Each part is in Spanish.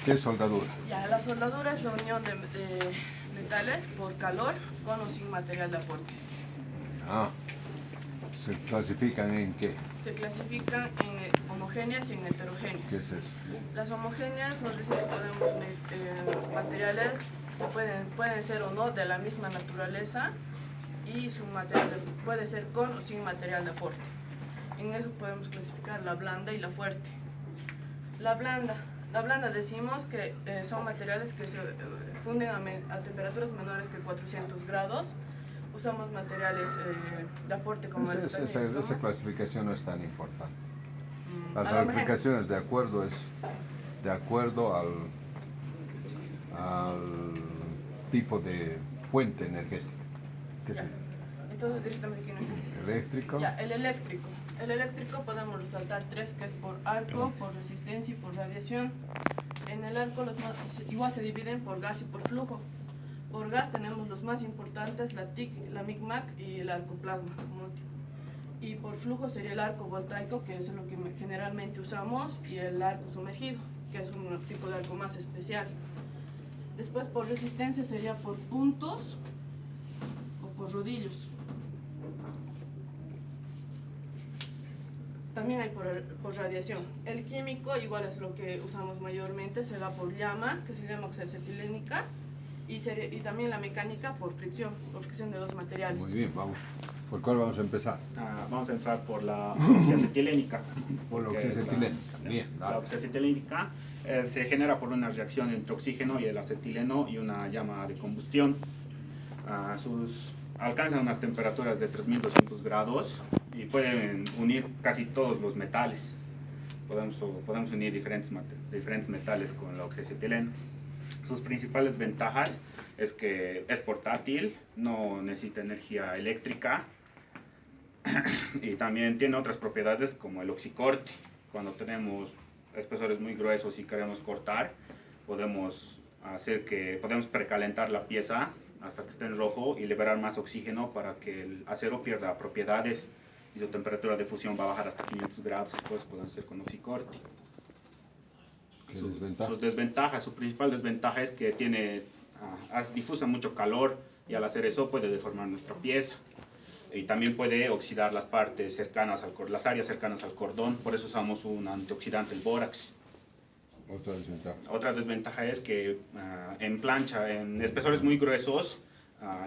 ¿Qué es soldadura? Ya, la soldadura es la unión de metales por calor con o sin material de aporte. Ah, ¿se clasifican en qué? Se clasifican en homogéneas y en heterogéneas. ¿Qué es eso? Las homogéneas nos dicen que podemos unir materiales que pueden ser o no de la misma naturaleza y su material puede ser con o sin material de aporte. En eso podemos clasificar la blanda y la fuerte. La blanda decimos que son materiales que se funden a temperaturas menores que 400 grados. Usamos materiales de aporte como el estaño y el plomo. Esa clasificación no es tan importante. Las A lo mejor. clasificaciones de acuerdo al tipo de fuente energética. ¿Qué Ya. sería? Entonces directamente aquí no hay. Eléctrico. Ya, el eléctrico. El eléctrico podemos resaltar tres, que es por arco, por resistencia y por radiación. En el arco igual se dividen por gas y por flujo. Por gas tenemos los más importantes, la TIC, la MICMAC y el arco plasma como último. Y por flujo sería el arco voltaico, que es lo que generalmente usamos, y el arco sumergido, que es un tipo de arco más especial. Después por resistencia sería por puntos o por rodillos. También hay por radiación. El químico igual es lo que usamos mayormente, se da por llama, que se llama oxidacetilénica, y también la mecánica por fricción de dos materiales. Muy bien, vamos. ¿Por cuál vamos a empezar? Vamos a empezar por la oxidacetilénica. Por la oxidacetilénica. Bien, la oxidacetilénica se genera por una reacción entre oxígeno y el acetileno y una llama de combustión. Alcanzan unas temperaturas de 3200 grados y pueden unir casi todos los metales. Podemos unir diferentes metales con la oxidacetileno. Sus principales ventajas es que es portátil, no necesita energía eléctrica y también tiene otras propiedades como el oxicorte. Cuando tenemos espesores muy gruesos y queremos cortar, podemos precalentar la pieza hasta que esté en rojo y liberar más oxígeno para que el acero pierda propiedades y su temperatura de fusión va a bajar hasta 500 grados, pues pueden ser con oxicorte. Sus desventajas, su principal desventaja es que difusa mucho calor y al hacer eso puede deformar nuestra pieza. Y también puede oxidar las áreas cercanas al cordón, por eso usamos un antioxidante, el bórax. Otra desventaja es que en plancha, en espesores muy gruesos,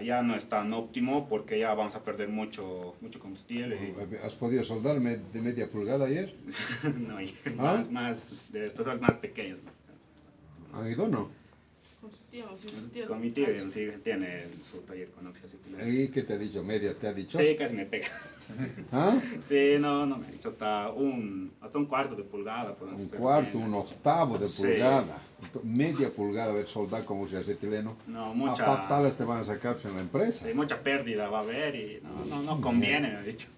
ya no es tan óptimo porque ya vamos a perder mucho combustible. ¿Has podido soldar de media pulgada ayer? No, de espesores más pequeños. ¿Han ido o no? Con mi tío, sí, tiene su taller con oxidacetilénica. ¿Y qué te ha dicho? ¿Media te ha dicho? Sí, casi me pega. ¿Ah? Sí, no me ha dicho hasta un cuarto de pulgada. Un cuarto, un octavo de pulgada. Media pulgada, a ver, soldar con oxidacetilo. No, a patadas te van a sacar en la empresa. Sí, mucha pérdida va a haber y no conviene, me ha dicho.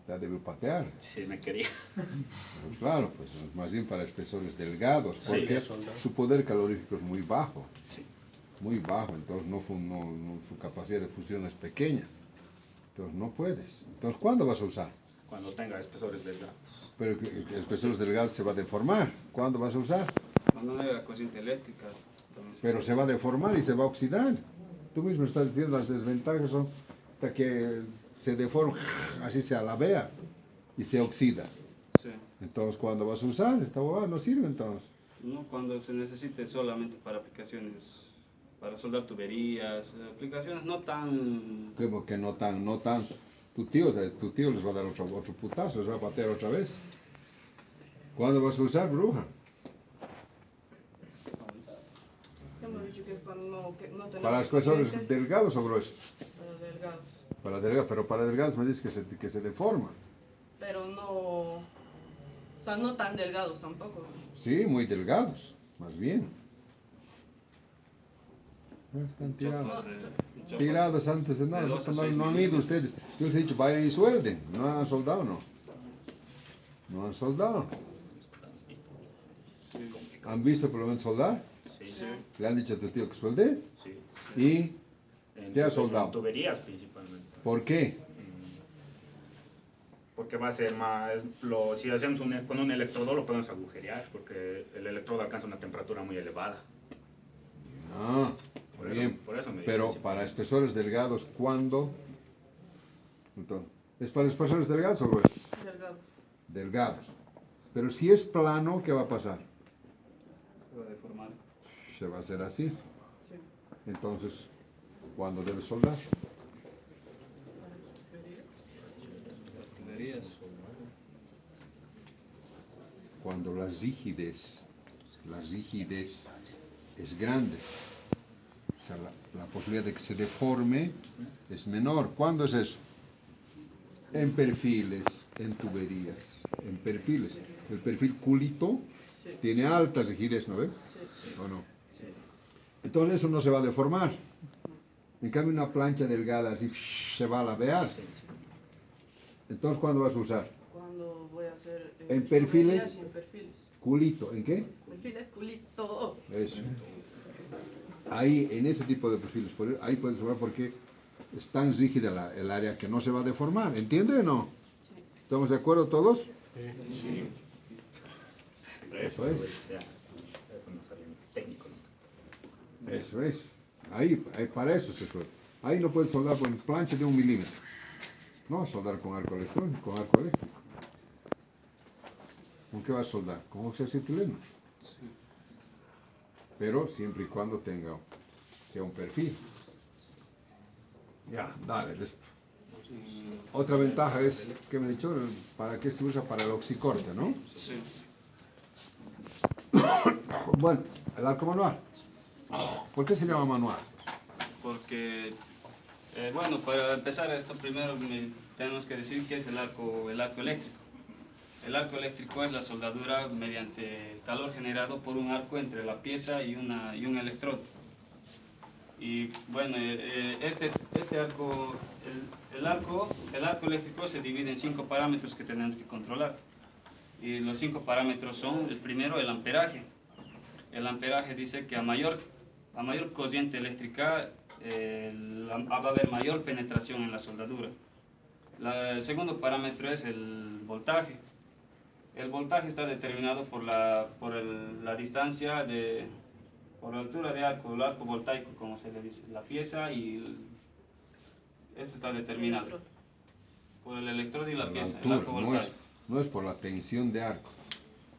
Te debe patear. Sí, me quería. Pero claro, pues más bien para espesores delgados, porque sí, su poder calorífico es muy bajo. Sí. Muy bajo, entonces su capacidad de fusión es pequeña. Entonces no puedes. Entonces, ¿cuándo vas a usar? Cuando tenga espesores delgados. Pero el espesores delgados se va a deformar. ¿Cuándo vas a usar? Cuando no haya corriente eléctrica. Pero se va a deformar y se va a oxidar. Tú mismo estás diciendo las desventajas son que se deforma, así se alabea y se oxida. Sí. Entonces, ¿cuándo vas a usar? Esta bobada no sirve entonces. No, cuando se necesite solamente para aplicaciones, para soldar tuberías, aplicaciones no tan... ¿Cómo que no tan? Tu tío les va a dar otro putazo, les va a patear otra vez. ¿Cuándo vas a usar, bruja? Hemos dicho que es cuando no tenemos... ¿Para espesores delgados o gruesos? Para delgados. Para delgados, pero para delgados me dices que se deforma. Pero no... O sea, no tan delgados tampoco. Sí, muy delgados, más bien. Están tirados. Tirados antes de nada, no han ido ustedes. Yo les he dicho, vayan y suelden. No han soldado, no. No han soldado. Sí. ¿Han visto por lo menos soldar? Sí. ¿Le han dicho a tu tío que suelde? Sí. ¿Y qué ha soldado? En tuberías principalmente. ¿Por qué? porque va a ser más, si hacemos con un electrodo lo podemos agujerear, porque el electrodo alcanza una temperatura muy elevada. Ah, muy bien. Por eso me Pero dice. para espesores delgados, ¿cuándo? Entonces, ¿es para espesores delgados o gruesos? Delgado. Delgados. Pero si es plano, ¿qué va a pasar? Se va a deformar. Se va a hacer así. Sí. Entonces, ¿cuándo debes soldar? Tuberías. Cuando la rigidez es grande. O sea, la posibilidad de que se deforme es menor. ¿Cuándo es eso? En perfiles, en tuberías, en perfiles. El perfil culito Sí. tiene alta rigidez, ¿no ves? Sí. ¿O no? Sí. Entonces eso no se va a deformar. En cambio una plancha delgada así se va a lavear. Entonces ¿cuándo vas a usar? Cuando voy a hacer En perfiles. tuberías y en perfiles. Culito, ¿en qué? Perfiles culito. Eso. Ahí, en ese tipo de perfiles, ahí puedes observar porque es tan rígida el área que no se va a deformar. ¿Entiende o no? Sí. ¿Estamos de acuerdo todos? Sí. Eso es. Ya, eso no salió técnico, ¿no? Eso es. Ahí, para eso se suelta. Ahí no puedes soldar con plancha de 1 milímetro. No, soldar con arco electrónico, con arco eléctrico. ¿Con qué vas a soldar? Con oxoacetileno. Sí. Pero siempre y cuando sea un perfil. Ya, dale. Otra ventaja es, que me he dicho, ¿para qué se usa? Para el oxicorte, ¿no? Sí. Bueno, el arco manual. ¿Por qué se llama manual? Porque, bueno, para empezar esto primero tenemos que decir que es el arco eléctrico. El arco eléctrico es la soldadura mediante calor generado por un arco entre la pieza y un electrodo. Y bueno, este arco, el arco eléctrico se divide en 5 parámetros que tenemos que controlar. Y los 5 parámetros son, el primero, el amperaje. El amperaje dice que a mayor corriente eléctrica va a haber mayor penetración en la soldadura. El segundo parámetro es el voltaje. El voltaje está determinado por la distancia por la altura de arco, el arco voltaico, como se le dice, la pieza eso está determinado por el electrodo y la Por pieza, el altura, arco voltaico. no es por la tensión de arco.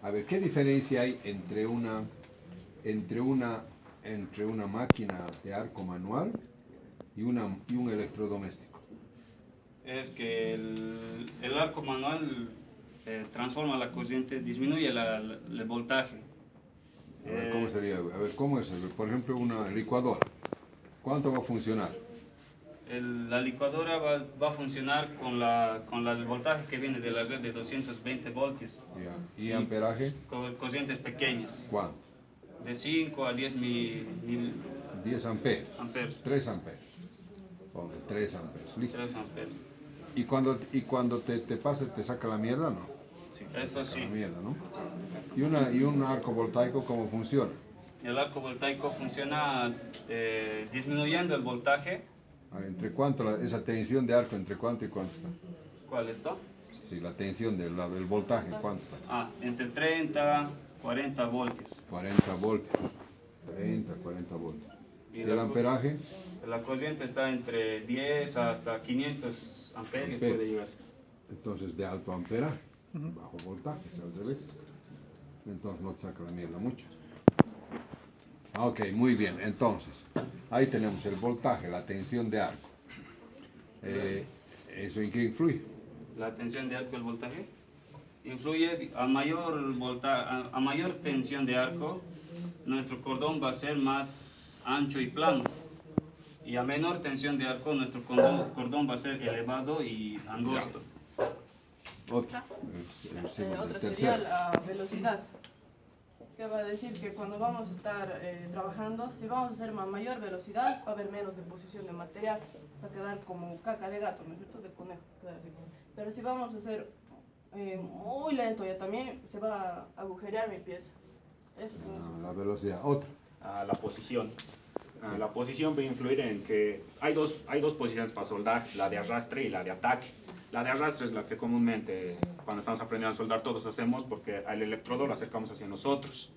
A ver, ¿qué diferencia hay entre una máquina de arco manual y un electrodoméstico? Es que el arco manual transforma la corriente, disminuye el voltaje. A ver, ¿cómo sería? A ver, ¿cómo es? Por ejemplo, una licuadora. ¿Cuánto va a funcionar? La licuadora va a funcionar con el voltaje que viene de la red de 220 voltios, Ya. ¿Y amperaje? con corrientes pequeñas, ¿Cuánto? de 5 a 10 mil 10 amperes. amperes. 3 amperes. Ponle, 3 amperes. Listo. 3 amperes. ¿Y cuando te pasa, te saca la mierda? No. Sí, esto Saca sí. la mierda, ¿no? ¿Y un arco voltaico cómo funciona? El arco voltaico funciona disminuyendo el voltaje. ¿Entre cuánto esa tensión de arco, entre cuánto y cuánto está? ¿Cuál es esto? Sí, la tensión del voltaje, ¿cuánto está? Entre 30 40 voltios. 40 voltios. 30, 40 voltios. ¿Y el amperaje? La corriente está entre 10 hasta 500 amperios puede llegar. Entonces de alto amperaje, bajo voltaje, es al revés. Entonces no te saca la mierda mucho. Ok, muy bien. Entonces, ahí tenemos el voltaje, la tensión de arco. ¿Eso en qué influye? La tensión de arco, el voltaje, influye a mayor tensión de arco, nuestro cordón va a ser más ancho y plano. Y a menor tensión de arco, nuestro cordón va a ser elevado y angosto. Otra. Otra sería la velocidad. Que va a decir que cuando vamos a estar trabajando, si vamos a hacer mayor velocidad, va a haber menos deposición de material, va a quedar como caca de gato, ¿no es cierto? De conejo, quedar así. Pero si vamos a hacer muy lento, ya también se va a agujerear mi pieza. Eso es La velocidad. Otra. La posición. La posición va a influir en que hay dos posiciones para soldar, la de arrastre y la de ataque. La de arrastre es la que comúnmente cuando estamos aprendiendo a soldar todos hacemos porque al electrodo lo acercamos hacia nosotros.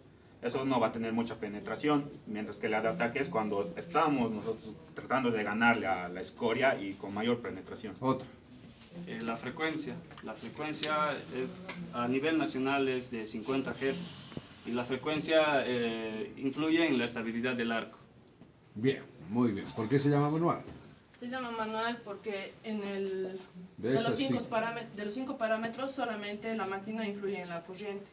Eso no va a tener mucha penetración, mientras que la de ataque es cuando estamos nosotros tratando de ganarle a la escoria y con mayor penetración. Otra. La frecuencia es, a nivel nacional es de 50 Hz y la frecuencia influye en la estabilidad del arco. Bien, muy bien. ¿Por qué se llama manual? Se llama manual porque De de los esas cinco sí. parámetros solamente la máquina influye en la corriente.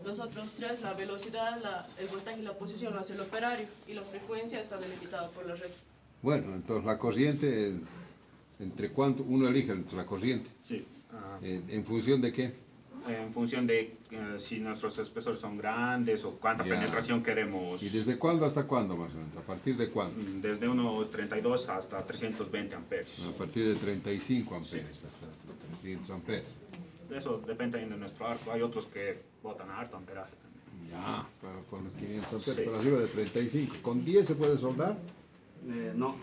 Los otros tres, la velocidad, el voltaje y la posición lo hace el operario y la frecuencia está delimitada por la red. Bueno, entonces la corriente, ¿entre cuánto uno elige entre la corriente? Sí. ¿En función de qué? En función de si nuestros espesores son grandes o cuánta Ya. penetración queremos. ¿Y desde cuándo hasta cuándo más o menos? ¿A partir de cuándo? Desde unos 32 hasta 320 amperios. A partir de 35 amperes hasta 300 amperes. Eso depende de nuestro arco. Hay otros que botan a harto amperaje también. Ya, para por los 500 amperes, Sí. por arriba de 35. ¿Con 10 se puede soldar? No,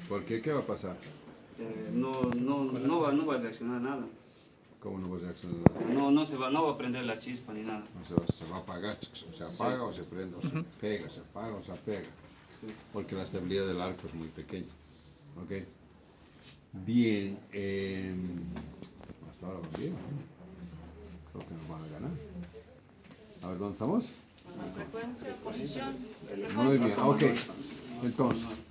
¿Por qué? ¿Qué va a pasar? no va a reaccionar nada. ¿Cómo no va a reaccionar? No va a prender la chispa ni nada. Se va a apagar, se apaga o se prende, o se pega, se apaga o se apega. Sí. Porque la estabilidad del arco es muy pequeña. ¿Ok? Bien, hasta ahora va bien, ¿no? Creo que nos van a ganar. A ver, ¿dónde estamos? La frecuencia, posición, Muy frecuencia. bien, ok. Entonces,